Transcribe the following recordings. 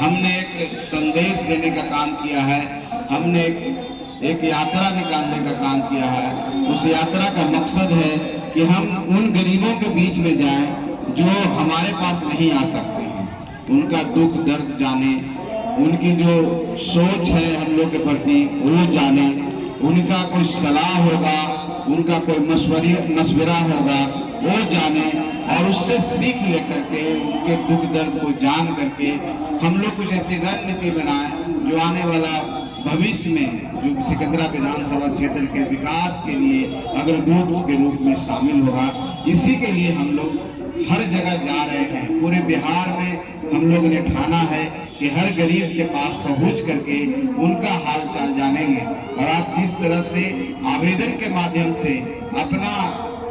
हमने एक संदेश देने का काम किया है, हमने एक यात्रा निकालने का काम किया है। उस यात्रा का मकसद है कि हम उन गरीबों के बीच में जाएं जो हमारे पास नहीं आ सकते हैं, उनका दुख दर्द जाने, उनकी जो सोच है हम लोग के प्रति वो जाने, उनका कोई सलाह होगा, उनका कोई मशवरा होगा वो जाने, और उससे सीख लेकर के उनके दुख दर्द को जान करके हम लोग कुछ ऐसी रणनीति बनाएं जो आने वाला भविष्य में जो सिकंदरा विधानसभा क्षेत्र के विकास के लिए अग्रदूत के रूप में शामिल होगा। इसी के लिए हम लोग हर जगह जा रहे हैं। पूरे बिहार में हम लोग ने ठाना है कि हर गरीब के पास पहुंच करके उनका हाल चाल जानेंगे। और आप जिस तरह से आवेदन के माध्यम से अपना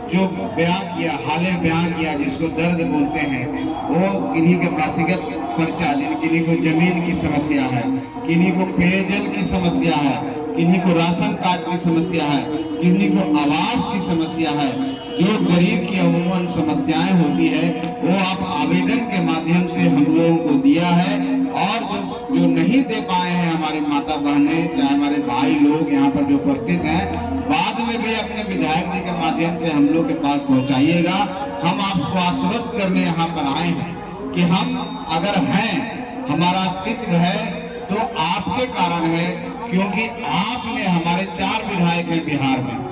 जो बयां किया, हाले बयां किया, जिसको दर्द बोलते हैं, वो किन्हीं के व्यक्तिगत खर्चा, किन्हीं को जमीन की समस्या है, किन्हीं को पेयजल की समस्या है, किन्हीं को राशन कार्ड की समस्या है, किन्हीं को आवास की समस्या है, जो गरीब की अमूमन समस्याएं होती है वो आप आवेदन के माध्यम से हम लोगों को दिया है। और जो नहीं दे पाए हैं हमारे माता बहनें, चाहे हमारे भाई लोग यहाँ पर जो उपस्थित हैं, बाद में भी अपने विधायक जी के माध्यम से हम लोग के पास पहुँचाइएगा। हम आपको आश्वस्त करने यहाँ पर आए हैं कि हम अगर हैं, हमारा अस्तित्व है तो आपके कारण है, क्योंकि आपने हमारे 4 विधायक हैं बिहार में,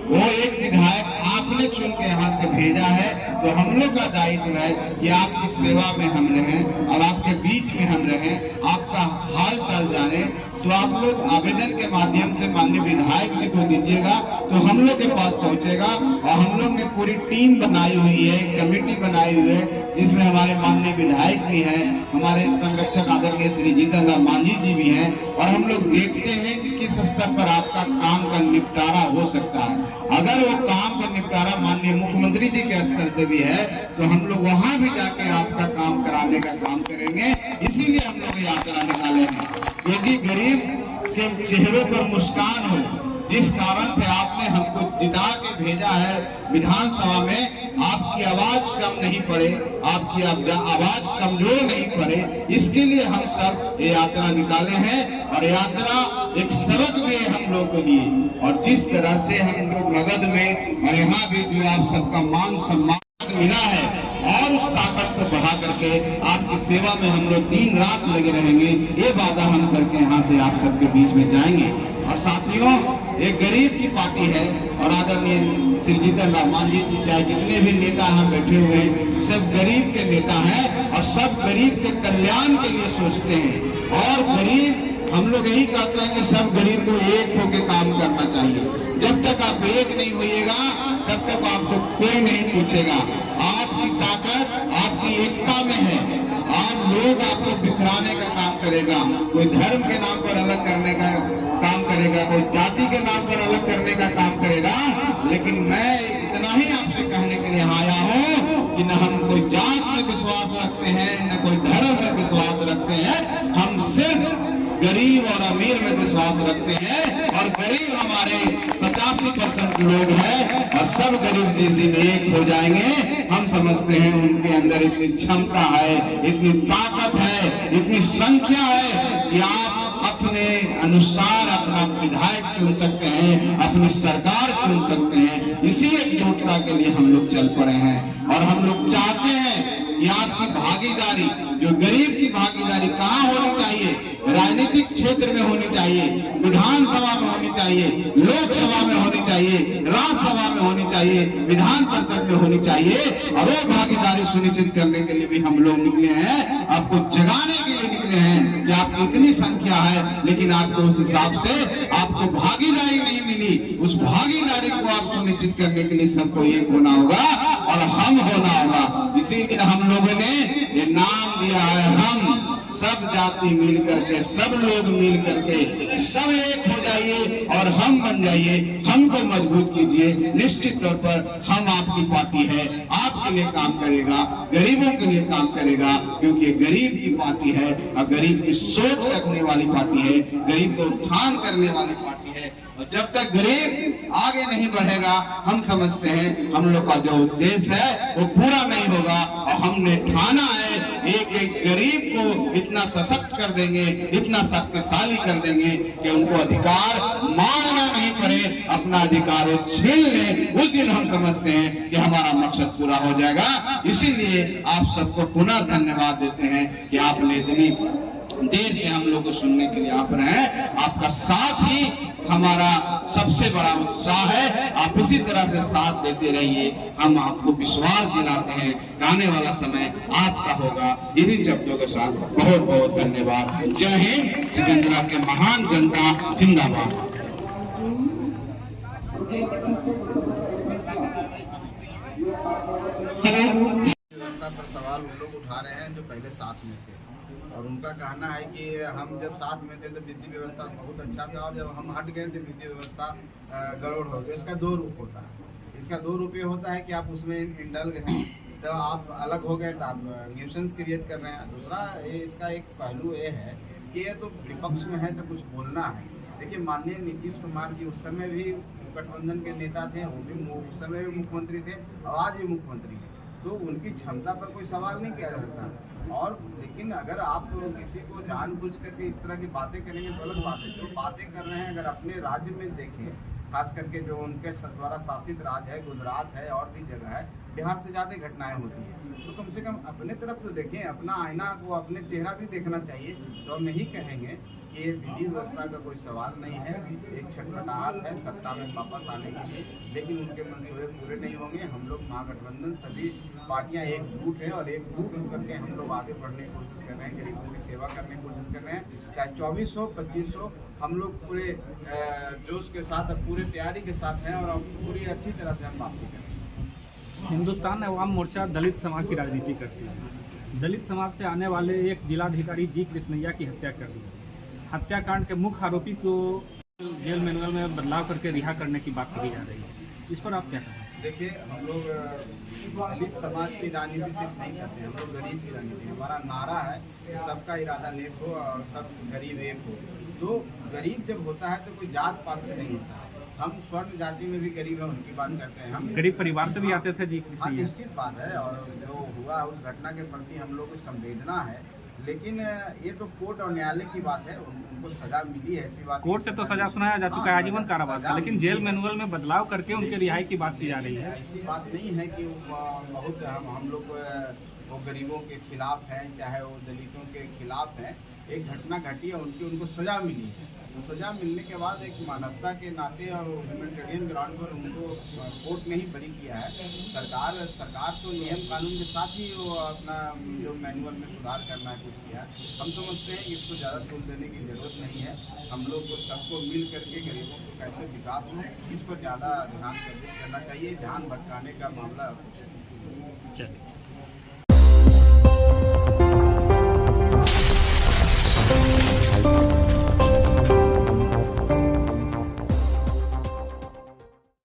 वो एक विधायक आपने चुन के यहाँ से भेजा है। तो हम लोग का दायित्व है कि आपकी सेवा में हम रहें और आपके बीच में हम रहें, आपका हाल चाल जाने। तो आप लोग आवेदन के माध्यम से माननीय विधायक जी को दीजिएगा तो हम लोग के पास पहुंचेगा। और हम लोग ने पूरी टीम बनाई हुई है, कमेटी बनाई हुई है, जिसमें हमारे माननीय विधायक भी हैं, हमारे संरक्षक आदरणीय श्री जीतन राम मांझी जी भी हैं। और हम लोग देखते हैं कि किस स्तर पर आपका काम का निपटारा हो सकता है। अगर वो काम का निपटारा माननीय मुख्यमंत्री जी के स्तर से भी है तो हम लोग वहां भी जाके आपका काम कराने का काम करेंगे। इसीलिए हम लोग यात्रा निकाले हैं, क्योंकि गरीब के चेहरों पर मुस्कान हो, जिस कारण से आपने हमको जिता के भेजा है विधानसभा में। आपकी आवाज कम नहीं पड़े, आपकी आवाज कमजोर नहीं पड़े, इसके लिए हम सब ये यात्रा निकाले हैं। और यात्रा एक सबक भी है हम लोग के लिए। और जिस तरह से हम लोग मगध में और यहाँ भी जो आप सबका मान सम्मान मिला है, और उस ताकत को बढ़ा करके आपकी सेवा में हम लोग दिन रात लगे रहेंगे, ये वादा हम करके यहाँ से आप सबके बीच में जाएंगे। और साथियों, एक गरीब की पार्टी है और आदरणीय श्री जीतन राम मांझी जी, चाहे जितने भी नेता यहाँ बैठे हुए हैं, सब गरीब के नेता हैं और सब गरीब के कल्याण के लिए सोचते हैं। और गरीब, हम लोग यही कहते हैं कि सब गरीब को एक होकर काम करना चाहिए। जब तक आप एक नहीं होइएगा तब तक आपको कोई नहीं पूछेगा। आपकी ताकत आपकी एकता में है। आप लोग आपको बिखराने का काम करेगा, कोई धर्म के नाम पर अलग करने का काम करेगा, कोई जाति के नाम पर अलग करने का काम करेगा। लेकिन मैं इतना ही आपसे कहने के लिए आया हूँ कि न हम कोई जात में विश्वास रखते हैं, न कोई धर्म में विश्वास रखते हैं। हम सिर्फ गरीब और अमीर में विश्वास रखते हैं। और गरीब हमारे 85% लोग हैं और सब गरीब जिस दिन एक हो जाएंगे, हम समझते हैं उनके अंदर इतनी क्षमता है, इतनी ताकत है, इतनी संख्या है कि आप अपने अनुसार अपना विधायक चुन सकते हैं, अपनी सरकार चुन सकते हैं। इसी एकजुटता के लिए हम लोग चल पड़े हैं। और हम लोग चाहते हैं कि आपकी भागीदारी, जो गरीब की भागीदारी कहाँ होनी चाहिए, राजनीतिक क्षेत्र में होनी चाहिए, विधानसभा में होनी चाहिए, लोकसभा में होनी चाहिए, राज्यसभा में होनी चाहिए, विधान परिषद में होनी चाहिए। और वो भागीदारी सुनिश्चित करने के लिए भी हम लोग निकले हैं, आपको जगाने के लिए निकले हैं कि आपकी इतनी संख्या है, लेकिन आपको उस हिसाब से आपको भागीदारी नहीं मिली। उस भागीदारी को आप सुनिश्चित करने के लिए सबको एक होना होगा और हम होना होगा। इसीलिए हम लोगों ने ये नाम दिया है, हम सब जाति मिल करके, सब लोग मिल करके, सब एक हो जाइए और हम बन जाइए, हमको मजबूत कीजिए। निश्चित तौर पर हम आपकी पार्टी है, आपके लिए काम करेगा, गरीबों के लिए काम करेगा, क्योंकि गरीब की पार्टी है और गरीब की सोच रखने वाली पार्टी है, गरीब को उत्थान करने वाली पार्टी है। और जब तक गरीब आगे नहीं बढ़ेगा, हम समझते हैं हम लोग का जो उद्देश्य है वो पूरा नहीं होगा। और हमने ठाना है एक एक गरीब को इतना सशक्त कर देंगे, इतना शक्तिशाली कर देंगे कि उनको अधिकार मांगना नहीं पड़े, अपना अधिकार वो छीन ले। उस दिन हम समझते हैं कि हमारा मकसद पूरा हो जाएगा। इसीलिए आप सबको पुनः धन्यवाद देते हैं कि आपने इतनी देर से हम लोग को सुनने के लिए आप रहे। आपका साथ ही हमारा सबसे बड़ा उत्साह है। आप इसी तरह से साथ देते रहिए। हम आपको विश्वास दिलाते हैं कि आने वाला समय आपका होगा। इन्हीं शब्दों के साथ बहुत बहुत धन्यवाद। जय हिंद। सिकंदरा के महान जनता जिंदाबाद। व्यवस्था पर सवाल उन लोग उठा रहे हैं जो पहले साथ में थे, और उनका कहना है कि हम जब साथ में थे तो विधि व्यवस्था बहुत अच्छा था, और जब हम हट गए थे विधि व्यवस्था गड़बड़ हो गई। इसका दो रूप होता है। इसका दो रूप ये होता है कि आप उसमें इंडल गए तो आप अलग हो गए तो आप न्यूसेंस क्रिएट कर रहे हैं। दूसरा इसका एक पहलू ये है कि ये तो विपक्ष में है तो कुछ बोलना है। देखिए, माननीय नीतीश कुमार जी उस समय भी गठबंधन के नेता थे, वो भी उस समय भी मुख्यमंत्री थे और आज भी मुख्यमंत्री हैं, तो उनकी क्षमता पर कोई सवाल नहीं किया जा सकता। और लेकिन अगर आप किसी को जानबूझ करके इस तरह की बातें करेंगे, गलत बात है। जो बातें कर रहे हैं अगर अपने राज्य में देखें, खास करके जो उनके द्वारा शासित राज्य है, गुजरात है और भी जगह है, बिहार से ज़्यादा घटनाएं होती हैं। तो कम से कम अपने तरफ तो देखें, अपना आईना को, अपने चेहरा भी देखना चाहिए। तो हम यही कहेंगे कि ये विधि व्यवस्था का कोई सवाल नहीं है, एक छटपटाहट है सत्ता में वापस आने के लिए, लेकिन उनके मंसूबे पूरे नहीं होंगे। हम लोग महागठबंधन सभी पार्टियां एकजुट हैं और एकजुट होकर के हम लोग आगे बढ़ने की कोशिश कर रहे हैं, गरीबों की सेवा करने की कोशिश कर रहे हैं। चाहे 24 हो 25 हो, हम लोग पूरे जोश के साथ, पूरे तैयारी के साथ हैं और पूरी अच्छी तरह से हम वापसी करेंगे। हिंदुस्तान अवाम मोर्चा दलित समाज की राजनीति करती है। दलित समाज से आने वाले एक जिलाधिकारी जी कृष्णैया की हत्या कर दी। हत्याकांड के मुख्य आरोपी को जेल मैनुअल में बदलाव करके रिहा करने की बात कही जा रही है। इस पर आप क्या कहें? देखिए, हम लोग दलित समाज की राजनीति सिर्फ नहीं करते, हम लोग गरीब की राजनीति। हमारा नारा है कि सबका इरादा नेक हो और सब गरीब एक हो। तो गरीब जब होता है तो कोई जात पात से नहीं होता है। हम स्वर्ण जाति में भी गरीब हैं, उनकी बात करते हैं। हम गरीब परिवार से भी आते थे जी हाँ, निश्चित बात है। और जो हुआ उस घटना के प्रति हम लोग को संवेदना है, लेकिन ये तो कोर्ट और न्यायालय की बात है। उनको सजा मिली है, ऐसी बात। कोर्ट से तो सजा सुनाया जा चुका है, आजीवन कारावास का, लेकिन जेल मैनुअल में बदलाव करके उनके रिहाई की बात की जा रही है। ऐसी बात नहीं है कि बहुत हम लोग वो गरीबों के खिलाफ हैं, चाहे वो दलितों के खिलाफ हैं। एक घटना घटी है, उनको सजा मिली है। तो सजा मिलने के बाद एक मानवता के नाते और ह्यूमैनिटेरियन ग्राउंड पर उनको कोर्ट ने ही बरी किया है। सरकार तो नियम कानून के साथ ही वो अपना जो मैनुअल में सुधार करना है कुछ किया है। हम समझते हैं कि इसको ज़्यादा तूल देने की ज़रूरत नहीं है। हम लोग को सबको मिल करके गरीबों को कैसे विकास हो, इस पर ज़्यादा ध्यान केंद्रित करना चाहिए। ध्यान भटकाने का मामला चलिए।